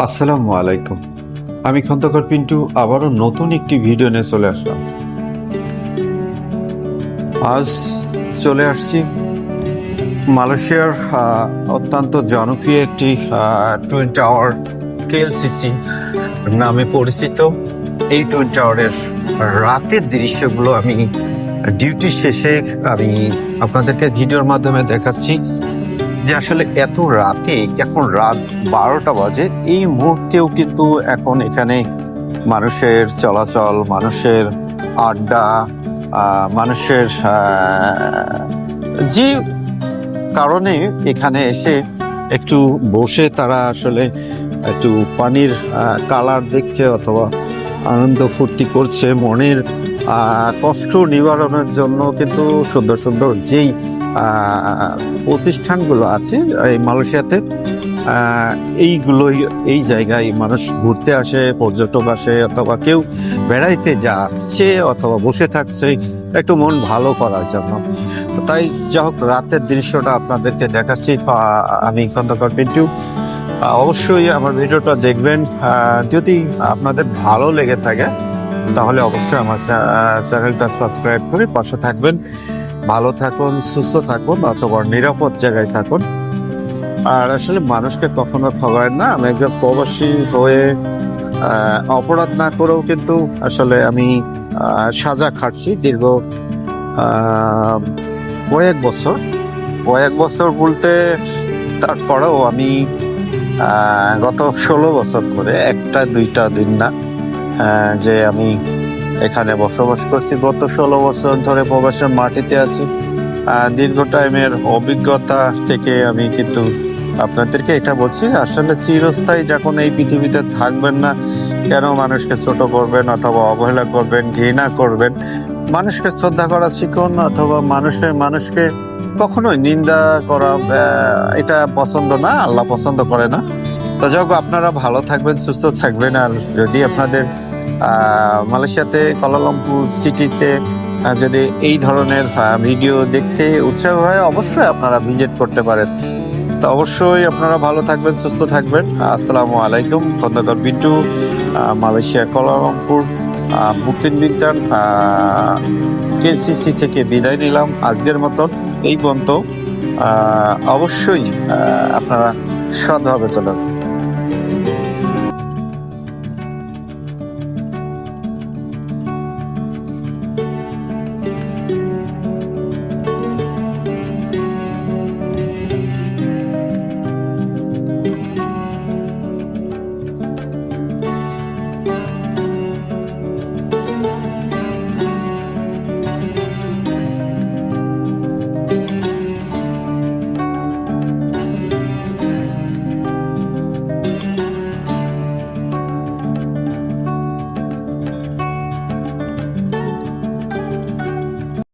আসসালামু আলাইকুম। আমি খন্দকার পিন্টু আবারও নতুন একটি ভিডিও নিয়ে চলে আসলাম। আজ চলে আসছি মালয়েশিয়ার অত্যন্ত জনপ্রিয় একটি টুইন টাওয়ার কেএলসিসি নামে পরিচিত এই টুইন টাওয়ারের রাতের দৃশ্যগুলো আমি ডিউটি শেষে আমি আপনাদেরকে ভিডিওর মাধ্যমে দেখাচ্ছি যে আসলে এত রাতে, এখন রাত 12টা বাজে, এই মুহূর্তেও কিন্তু এখন এখানে মানুষের চলাচল, মানুষের আড্ডা, মানুষের যে কারণে এখানে এসে একটু বসে তারা আসলে একটু পানির কালার দেখছে অথবা আনন্দ ফুর্তি করছে, মনের কষ্ট নিবারণের জন্য কিন্তু সুন্দর সুন্দর যেই প্রতিষ্ঠানগুলো আছে এই মালয়েশিয়াতে, এইগুলোই, এই জায়গায় মানুষ ঘুরতে আসে, পর্যটক আসে, অথবা কেউ বেড়াইতে যাচ্ছে অথবা বসে থাকছে একটু মন ভালো করার জন্য। তো তাই যা হোক, রাতের দৃশ্যটা আপনাদেরকে দেখাচ্ছি। আমি খন্দকার পিন্টু। অবশ্যই আমার ভিডিওটা দেখবেন। যদি আপনাদের ভালো লেগে থাকে তাহলে অবশ্যই আমার চ্যানেলটা সাবস্ক্রাইব করে পাশে থাকবেন। ভালো থাকুন, সুস্থ থাকুন, অথবা নিরাপদ জায়গায় থাকুন। আর আসলে মানুষকে কখনো ঠগায় না। আমি একজন প্রবাসী হয়ে অপরাধ না করেও কিন্তু আসলে আমি সাজা খাটছি দীর্ঘ কয়েক বছর বলতে, তারপরেও আমি গত 16 বছর ধরে, একটা দুইটা দিন না, যে আমি এখানে বসবাস করছি। গত 16 বছর ধরে প্রবাসের মাটিতে আছি। দীর্ঘ টাইমের অভিজ্ঞতা থেকে আমি কিন্তু আপনাদেরকে এটা বলছি, আসলে চিরস্থায়ী যখন এই পৃথিবীতে থাকবেন না, কেন মানুষকে ছোট করবেন অথবা অবহেলা করবেন, ঘৃণা করবেন? মানুষকে শ্রদ্ধা করা শিখুন, অথবা মানুষকে কখনোই নিন্দা করা এটা পছন্দ না, আল্লাহ পছন্দ করে না। তো যাক, আপনারা ভালো থাকবেন, সুস্থ থাকবেন। আর যদি আপনাদের মালয়েশিয়াতে কুয়ালালামপুর সিটিতে যদি এই ধরনের ভিডিও দেখতে উৎসাহ হয়, অবশ্যই আপনারা ভিজিট করতে পারেন। তো অবশ্যই আপনারা ভালো থাকবেন, সুস্থ থাকবেন। আসসালামু আলাইকুম। Khandakar Pintu, Malaysia Kuala Lumpur booking বিদ্যান কেসিসি থেকে বিদায় নিলাম আজকের মতন এই পর্যন্ত। অবশ্যই আপনারা সৎভাবে চলুন।